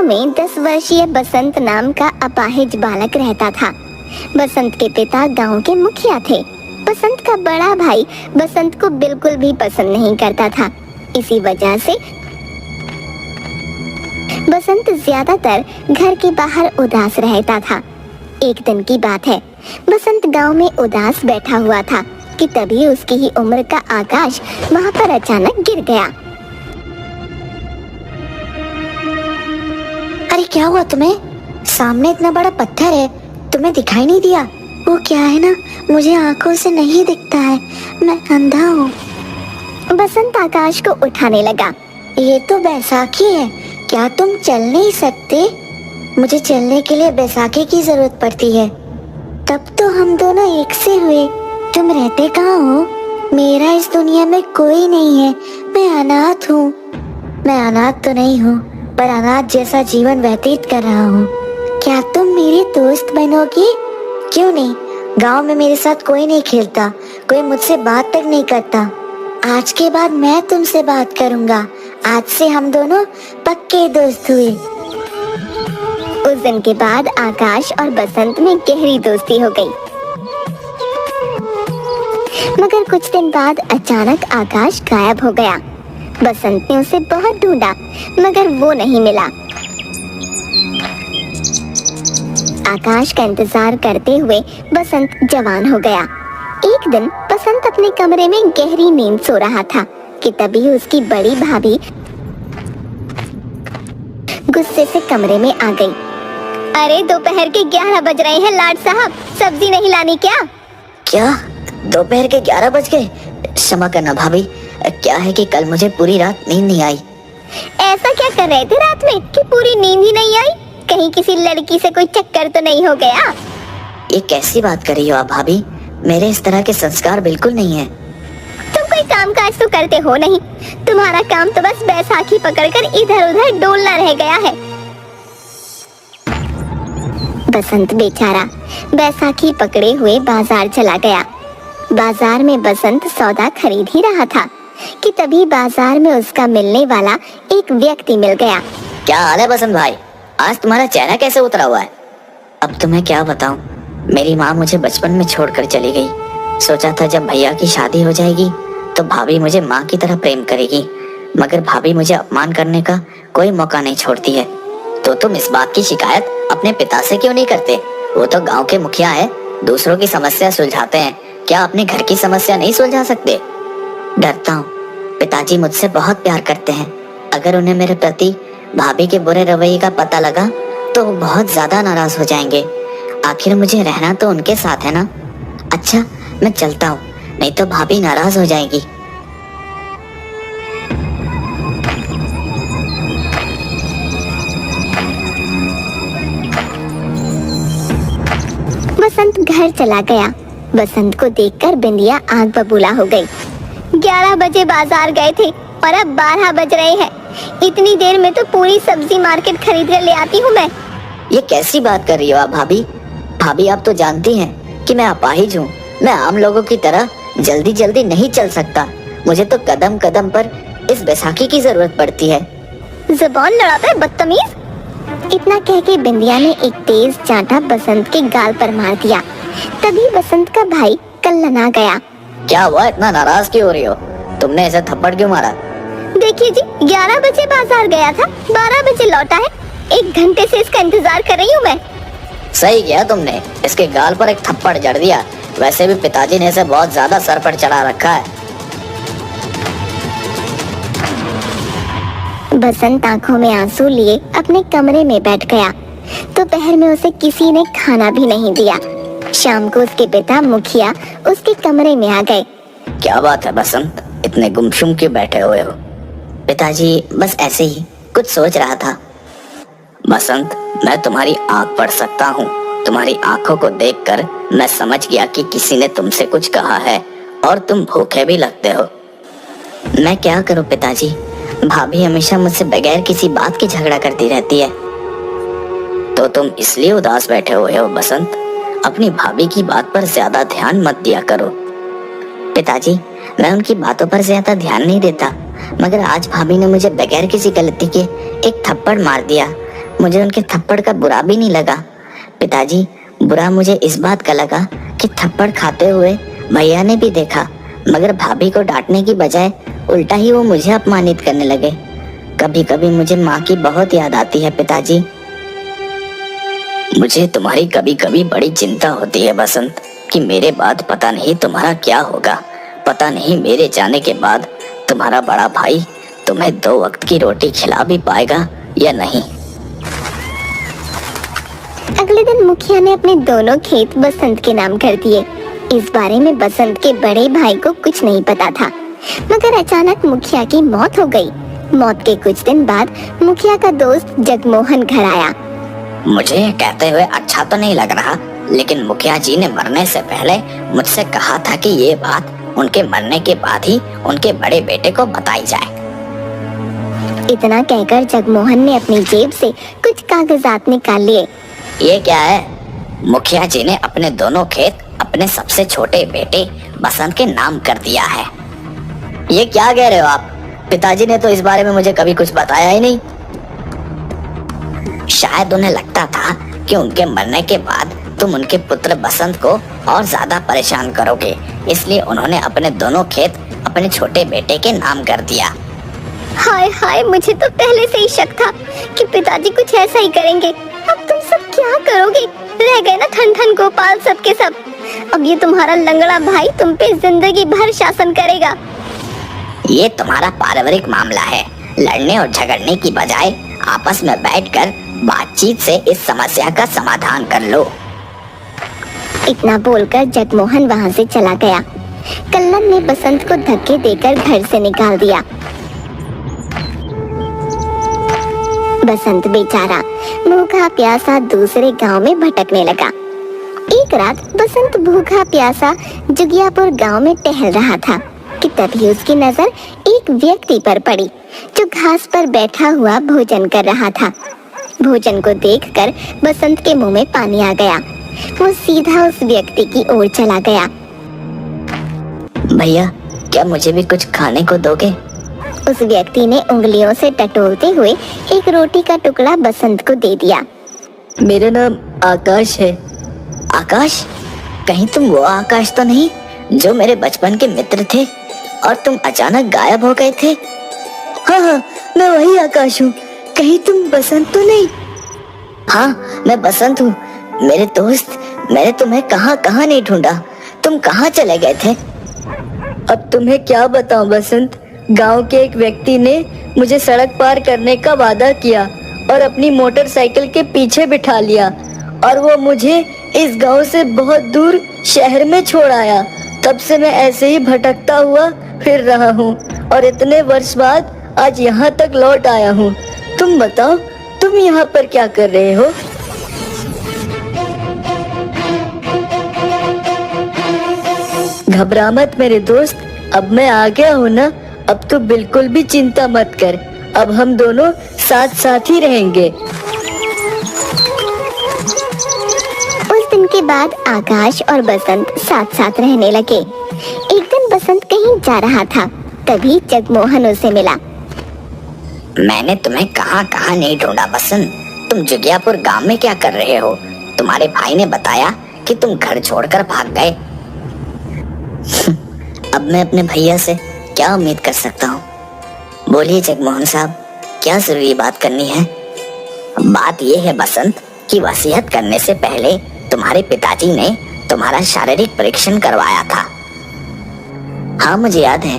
में 10 वर्षीय बसंत नाम का अपाहिज बालक रहता था। बसंत के पिता गांव के मुखिया थे। बसंत का बड़ा भाई बसंत को बिल्कुल भी पसंद नहीं करता था। इसी वजह से बसंत ज्यादातर घर के बाहर उदास रहता था। एक दिन की बात है, बसंत गांव में उदास बैठा हुआ था कि तभी उसकी ही उम्र का आकाश वहां पर अचानक गिर गया। अरे क्या हुआ तुम्हें? सामने इतना बड़ा पत्थर है, तुम्हें दिखाई नहीं दिया? वो क्या है ना, मुझे आंखों से नहीं दिखता है, मैं अंधा हूँ। बसंत आकाश को उठाने लगा। ये तो बैसाखी है, क्या तुम चल नहीं सकते? मुझे चलने के लिए बैसाखी की जरूरत पड़ती है। तब तो हम दोनों एक से हुए। तुम रहते कहाँ हो? मेरा इस दुनिया में कोई नहीं है, मैं अनाथ हूँ। मैं अनाथ तो नहीं हूँ, पर अनाथ जैसा जीवन व्यतीत कर रहा हूँ। क्या तुम मेरी दोस्त बनोगी? क्यों नहीं, गांव में मेरे साथ कोई नहीं खेलता, कोई मुझसे बात तक नहीं करता। आज के बाद मैं तुमसे बात करूंगा। आज से हम दोनों पक्के दोस्त हुए। उस दिन के बाद आकाश और बसंत में गहरी दोस्ती हो गई। मगर कुछ दिन बाद अचानक आकाश गायब हो गया। बसंत ने उसे बहुत ढूंढा, मगर वो नहीं मिला। आकाश का इंतजार करते हुए बसंत जवान हो गया। एक दिन बसंत अपने कमरे में गहरी नींद सो रहा था कि तभी उसकी बड़ी भाभी गुस्से से कमरे में आ गई। अरे दोपहर के 11 बज रहे हैं लाड साहब, सब्जी नहीं लानी क्या? क्या दोपहर के 11 बज गए? क्षमा करना भाभी, क्या है कि कल मुझे पूरी रात नींद नहीं आई। ऐसा क्या कर रहे थे रात में कि पूरी नींद ही नहीं आई? कहीं किसी लड़की से कोई चक्कर तो नहीं हो गया? ये कैसी बात कर रही हो आप भाभी? मेरे इस तरह के संस्कार बिल्कुल नहीं है। तुम कोई काम काज तो करते हो नहीं, तुम्हारा काम तो बस बैसाखी पकड़कर इधर उधर डोलना रह गया है। बसंत बेचारा बैसाखी पकड़े हुए बाजार चला गया। बाजार में बसंत सौदा खरीद ही रहा था कि तभी बाजार में उसका मिलने वाला एक व्यक्ति मिल गया। क्या हाल है बसंत भाई? आज तुम्हारा चेहरा कैसे उतरा हुआ है? अब तुम्हें क्या बताऊं, मेरी माँ मुझे बचपन में छोड़कर चली गई। सोचा था जब भैया की शादी हो जाएगी तो भाभी मुझे माँ की तरह प्रेम करेगी, मगर भाभी मुझे अपमान करने का कोई मौका नहीं छोड़ती है। तो तुम इस बात की शिकायत अपने पिता से क्यों नहीं करते? वो तो गांव के मुखिया है, दूसरों की समस्या सुलझाते हैं, क्या अपने घर की समस्या नहीं सुलझा सकते? डरता हूँ, पिताजी मुझसे बहुत प्यार करते हैं। अगर उन्हें मेरे प्रति भाभी के बुरे रवैये का पता लगा तो वो बहुत ज्यादा नाराज हो जाएंगे। आखिर मुझे रहना तो उनके साथ है ना। अच्छा मैं चलता हूँ, नहीं तो भाभी नाराज हो जाएगी। बसंत घर चला गया। बसंत को देखकर बिंदिया आग बबूला हो गई। 11 बजे बाजार गए थे और अब 12 बज रहे हैं। इतनी देर में तो पूरी सब्जी मार्केट खरीद कर ले आती हूँ मैं। ये कैसी बात कर रही हो आप भाभी? भाभी आप तो जानती हैं कि मैं अपाहिज हूँ। मैं आम लोगों की तरह जल्दी जल्दी नहीं चल सकता। मुझे तो कदम कदम पर इस बैसाखी की जरूरत पड़ती है। जुबान लड़ाता है बदतमीज। इतना कह के बिंदिया ने एक तेज चांटा बसंत के गाल पर मार दिया। तभी बसंत का भाई कल्लना गया। क्या हुआ, इतना नाराज क्यों हो रही हो? तुमने ऐसा थप्पड़ क्यों मारा? देखिए जी, 11 बजे बाजार गया था, 12 बजे लौटा है। 1 घंटे से इसका इंतजार कर रही हूँ मैं। सही किया तुमने, इसके गाल पर एक थप्पड़ जड़ दिया। वैसे भी पिताजी ने इसे बहुत ज्यादा सर पर चढ़ा रखा है। बसंत आंखों में आंसू लिए अपने कमरे में बैठ गया। दोपहर में उसे किसी ने खाना भी नहीं दिया। शाम को उसके पिता मुखिया उसके कमरे में आ गए। क्या बात है बसंत, इतने गुमसुम क्यों बैठे हुए हो? पिताजी बस ऐसे ही कुछ सोच रहा था। बसंत, मैं तुम्हारी आंख पढ़ सकता हूँ। तुम्हारी आंखों को देखकर मैं समझ गया कि किसी ने तुमसे कुछ कहा है और तुम भूखे भी लगते हो। मैं क्या करूँ पिताजी, भाभी हमेशा मुझसे बगैर किसी बात के झगड़ा करती रहती है। तो तुम इसलिए उदास बैठे हुए हो बसंत? अपनी भाभी की बात पर ज्यादा ध्यान मत दिया करो। पिताजी, मैं उनकी बातों पर ज्यादा ध्यान नहीं देता, मगर आज भाभी ने मुझे बगैर किसी गलती के एक थप्पड़ मार दिया। मुझे उनके थप्पड़ का बुरा भी नहीं लगा। पिताजी, बुरा मुझे इस बात का लगा कि थप्पड़ खाते हुए भैया ने भी देखा, मगर भाभी को डांटने की बजाय उल्टा ही वो मुझे अपमानित करने लगे। कभी कभी मुझे माँ की बहुत याद आती है पिताजी। मुझे तुम्हारी कभी कभी बड़ी चिंता होती है बसंत, कि मेरे बाद पता नहीं तुम्हारा क्या होगा। पता नहीं मेरे जाने के बाद तुम्हारा बड़ा भाई तुम्हें 2 वक्त की रोटी खिला भी पाएगा या नहीं। अगले दिन मुखिया ने अपने दोनों खेत बसंत के नाम कर दिए। इस बारे में बसंत के बड़े भाई को कुछ नहीं पता था, मगर अचानक मुखिया की मौत हो गई। मौत के कुछ दिन बाद मुखिया का दोस्त जगमोहन घर आया। मुझे कहते हुए अच्छा तो नहीं लग रहा, लेकिन मुखिया जी ने मरने से पहले मुझसे कहा था कि ये बात उनके मरने के बाद ही उनके बड़े बेटे को बताई जाए। इतना कहकर जगमोहन ने अपनी जेब से कुछ कागजात निकाल लिए। ये क्या है? मुखिया जी ने अपने दोनों खेत अपने सबसे छोटे बेटे बसंत के नाम कर दिया है। ये क्या कह रहे हो आप? पिताजी ने तो इस बारे में मुझे कभी कुछ बताया ही नहीं। शायद उन्हें लगता था कि उनके मरने के बाद तुम उनके पुत्र बसंत को और ज्यादा परेशान करोगे, इसलिए उन्होंने अपने दोनों खेत अपने छोटे बेटे के नाम कर दिया। हाय हाय, मुझे तो पहले से ही शक था कि पिताजी कुछ ऐसा ही करेंगे। अब तुम सब क्या करोगे? रह गए ना ठन ठन गोपाल सब के सब। अब ये तुम्हारा लंगड़ा भाई तुम पे जिंदगी भर शासन करेगा। ये तुम्हारा पारिवारिक मामला है। लड़ने और झगड़ने की बजाय आपस में बैठकर बातचीत से इस समस्या का समाधान कर लो। इतना बोलकर जगमोहन वहाँ से चला गया। कल्लन ने बसंत को धक्के देकर घर से निकाल दिया। बसंत बेचारा भूखा प्यासा दूसरे गांव में भटकने लगा। एक रात बसंत भूखा प्यासा जुगियापुर गांव में टहल रहा था कि तभी उसकी नजर एक व्यक्ति पर पड़ी जो घास पर बैठा हुआ भोजन कर रहा था। भोजन को देखकर बसंत के मुंह में पानी आ गया। वो सीधा उस व्यक्ति की ओर चला गया। भैया, क्या मुझे भी कुछ खाने को दोगे? उस व्यक्ति ने उंगलियों से टटोलते हुए एक रोटी का टुकड़ा बसंत को दे दिया। मेरा नाम आकाश है। आकाश? कहीं तुम वो आकाश तो नहीं जो मेरे बचपन के मित्र थे और तुम अचानक गायब हो गए थे? हाँ हाँ, मैं वही आकाश हूँ। कहीं तुम बसंत तो नहीं? हाँ, मैं बसंत हूँ। मेरे दोस्त, मैंने तुम्हें कहाँ कहाँ नहीं ढूंढा। तुम कहाँ चले गए थे? अब तुम्हें क्या बताऊं बसंत, गांव के एक व्यक्ति ने मुझे सड़क पार करने का वादा किया और अपनी मोटरसाइकिल के पीछे बिठा लिया और वो मुझे इस गांव से बहुत दूर शहर में छोड़ आया। तब से मैं ऐसे ही भटकता हुआ फिर रहा हूँ और इतने वर्ष बाद आज यहाँ तक लौट आया हूँ। तुम बताओ, तुम यहाँ पर क्या कर रहे हो? घबरा मत मेरे दोस्त, अब मैं आ गया हूँ ना। अब तो बिल्कुल भी चिंता मत कर। अब हम दोनों साथ साथ ही रहेंगे। उस दिन के बाद आकाश और बसंत साथ साथ रहने लगे। एक दिन बसंत कहीं जा रहा था, तभी जगमोहन उसे मिला। मैंने तुम्हें कहाँ कहाँ नहीं ढूंढा बसंत। तुम जुगियापुर गांव में क्या कर रहे हो? तुम्हारे भाई ने बताया कि तुम घर छोड़कर भाग गए। अब मैं अपने भैया से क्या उम्मीद कर सकता हूँ? बोलिए जगमोहन साहब, क्या जरूरी बात करनी है? बात यह है बसंत कि वसीयत करने से पहले तुम्हारे पिताजी ने तुम्हारा शारीरिक परीक्षण करवाया था। हाँ, मुझे याद है।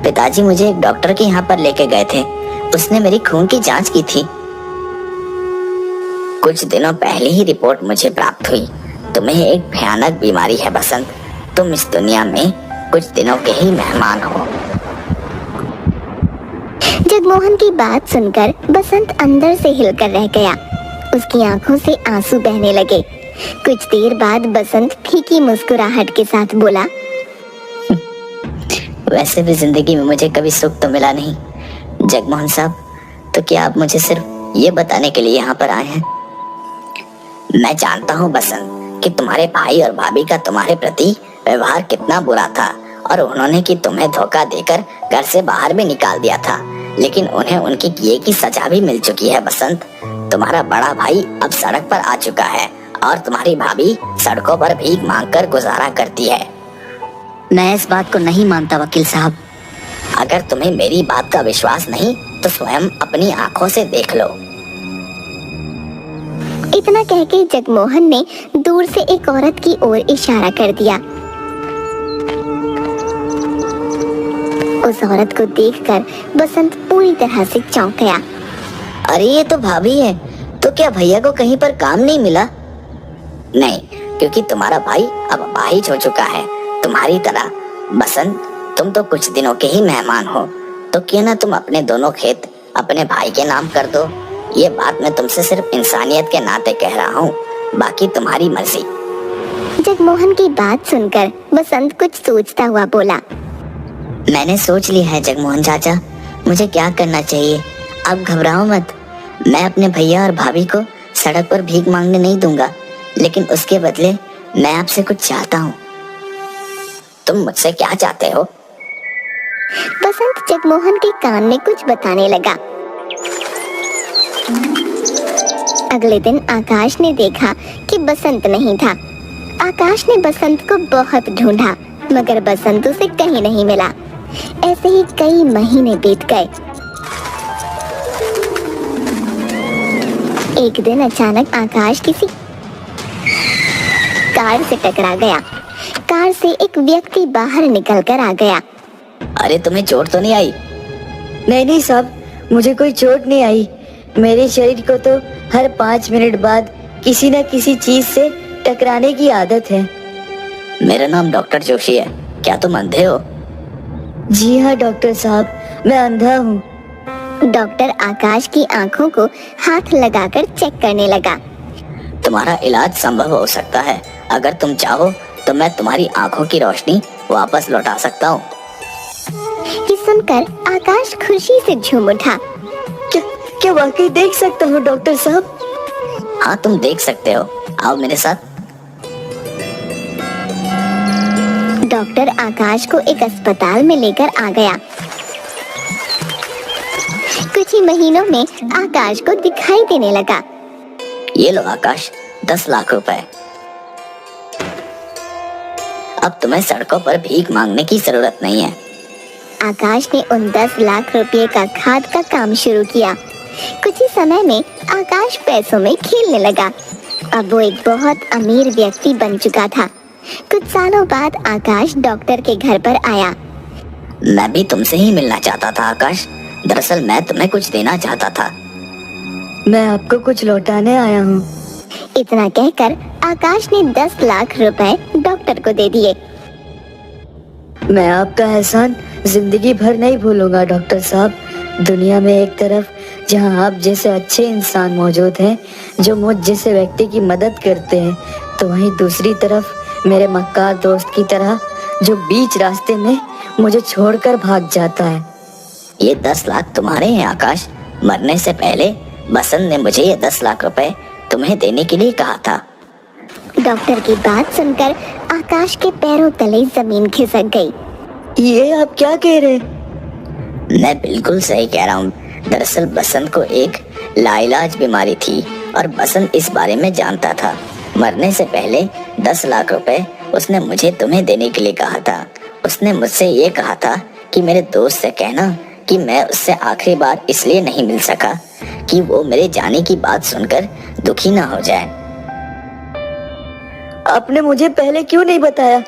पिताजी मुझे एक डॉक्टर के यहाँ पर लेके गए थे। उसने मेरी खून की जांच की थी। कुछ दिनों पहले ही रिपोर्ट मुझे प्राप्त हुई। तुम्हें एक भयानक बीमारी है बसंत। तुम इस दुनिया में कुछ दिनों के ही मेहमान हो। जगमोहन की बात सुनकर बसंत अंदर से हिलकर रह गया। उसकी आंखों से आंसू बहने लगे। कुछ देर बाद बसंत फीकी मुस्कुराहट के साथ बोला, वैसे भी जिंदगी में मुझे कभी सुख तो मिला नहीं जगमोहन साहब, तो क्या आप मुझे सिर्फ ये बताने के लिए यहाँ पर आए हैं? मैं जानता हूँ बसंत कि तुम्हारे भाई और भाभी का तुम्हारे प्रति व्यवहार कितना बुरा था और उन्होंने कि तुम्हें धोखा देकर घर से बाहर भी निकाल दिया था, लेकिन उन्हें उनके किए की सजा भी मिल चुकी है बसंत। तुम्हारा बड़ा भाई अब सड़क पर आ चुका है और तुम्हारी भाभी सड़कों पर भीख मांगकर गुजारा करती है। मैं इस बात को नहीं मानता वकील साहब। अगर तुम्हें मेरी बात का विश्वास नहीं तो स्वयं अपनी आंखों से देख लो। इतना कह के जगमोहन ने दूर से एक औरत की ओर इशारा कर दिया। उस औरत को देखकर बसंत पूरी तरह से चौंक गया। अरे ये तो भाभी है, तो क्या भैया को कहीं पर काम नहीं मिला? नहीं, क्योंकि तुम्हारा भाई अब अपाहिज हो चुका है तुम्हारी तरह। बसंत, तुम तो कुछ दिनों के ही मेहमान हो, तो क्यों ना तुम अपने दोनों खेत अपने भाई के नाम कर दो। ये बात मैं तुमसे सिर्फ इंसानियत के नाते कह रहा हूँ, बाकी तुम्हारी मर्जी। जगमोहन की बात सुनकर बसंत कुछ सोचता हुआ बोला। मैंने सोच लिया है जगमोहन चाचा, मुझे क्या करना चाहिए। आप घबराओ मत, मैं अपने भैया और भाभी को सड़क पर भीख मांगने नहीं दूंगा, लेकिन उसके बदले मैं आपसे कुछ चाहता हूँ। तुम मुझसे क्या चाहते हो? बसंत जगमोहन के कान में कुछ बताने लगा। अगले दिन आकाश ने देखा कि बसंत नहीं था। आकाश ने बसंत को बहुत ढूंढा, मगर बसंत उसे कहीं नहीं मिला। ऐसे ही कई महीने बीत गए। एक दिन अचानक आकाश किसी कार से टकरा गया। कार से एक व्यक्ति बाहर निकलकर आ गया। अरे तुम्हें चोट तो नहीं आई? नहीं साहब, मुझे कोई चोट नहीं आई। मेरे शरीर को तो हर 5 मिनट बाद किसी न किसी चीज से टकराने की आदत है। मेरा नाम डॉक्टर जोशी है, क्या तुम अंधे हो? जी हाँ डॉक्टर साहब, मैं अंधा हूँ। डॉक्टर आकाश की आंखों को हाथ लगाकर चेक करने लगा। तुम्हारा इलाज संभव हो सकता है, अगर तुम चाहो तो मैं तुम्हारी आंखों की रोशनी वापस लौटा सकता हूँ। ये सुनकर आकाश खुशी से झूम उठा। क्या वाकई देख सकता हूँ डॉक्टर साहब? हाँ, तुम देख सकते हो, आओ मेरे साथ। डॉक्टर आकाश को एक अस्पताल में लेकर आ गया। कुछ ही महीनों में आकाश को दिखाई देने लगा। ये लो आकाश, 10 लाख रुपए। अब तुम्हें सड़कों पर भीख मांगने की जरूरत नहीं है। आकाश ने उन 10 लाख रुपए का खाद का काम शुरू किया। कुछ ही समय में आकाश पैसों में खेलने लगा। अब वो एक बहुत अमीर व्यक्ति बन चुका था। कुछ सालों बाद आकाश डॉक्टर के घर पर आया। मैं भी तुमसे ही मिलना चाहता था आकाश। दरअसल मैं तुम्हें कुछ देना चाहता था। मैं आपको कुछ लौटाने आया हूँ। इतना कहकर आकाश ने 10 लाख रुपए डॉक्टर को दे दिए। मैं आपका एहसान जिंदगी भर नहीं भूलूंगा डॉक्टर साहब। दुनिया में एक तरफ जहां आप जैसे अच्छे इंसान मौजूद हैं जो मुझ जैसे व्यक्ति की मदद करते हैं, तो वहीं दूसरी तरफ मेरे मक्कार दोस्त की तरह जो बीच रास्ते में मुझे छोड़कर भाग जाता है। ये 10 लाख तुम्हारे हैं आकाश। मरने से पहले बसंत ने मुझे ये 10 लाख रुपए तुम्हें देने के लिए कहा था। डॉक्टर की बात सुनकर आकाश के पैरों तले जमीन खिसक गई। ये आप क्या कह रहे हैं? मैं बिल्कुल सही कह रहा हूँ। दरअसल बसंत को एक लाइलाज बीमारी थी और बसंत इस बारे में जानता था। मरने से पहले 10 लाख रुपए उसने मुझे तुम्हें देने के लिए कहा था। उसने मुझसे ये कहा था कि मेरे दोस्त से कहना कि मैं उससे आखिरी बार इसलिए नहीं मिल सका कि वो मेरे जाने की बात सुनकर दुखी ना हो जाए। आपने मुझे पहले क्यों नहीं बताया?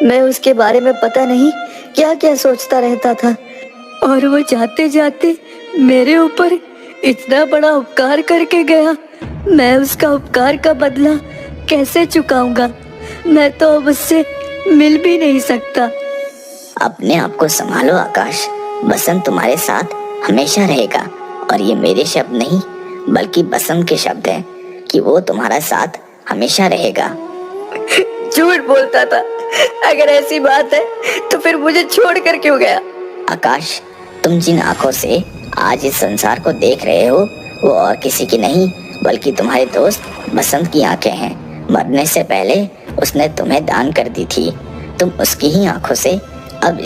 मैं उसके बारे में पता नहीं क्या क्या सोचता रहता था, और वो जाते जाते मेरे ऊपर इतना बड़ा उपकार करके गया। मैं उसका उपकार का बदला कैसे चुकाऊंगा? मैं तो अब उससे मिल भी नहीं सकता। अपने आप को संभालो आकाश। बसंत तुम्हारे साथ हमेशा रहेगा, और ये मेरे शब्द नहीं बल्कि बसंत के शब्द हैं कि वो तुम्हारा साथ हमेशा रहेगा। झूठ बोलता था। अगर ऐसी बात है तो फिर मुझे छोड़ कर क्यों गया? आकाश, तुम जिन आंखों से आज इस संसार को देख रहे हो वो और किसी की नहीं बल्कि तुम्हारे दोस्त बसंत की आंखें हैं। मरने से पहले उसने तुम्हें दान कर दी थी। तुम उसकी ही आंखों से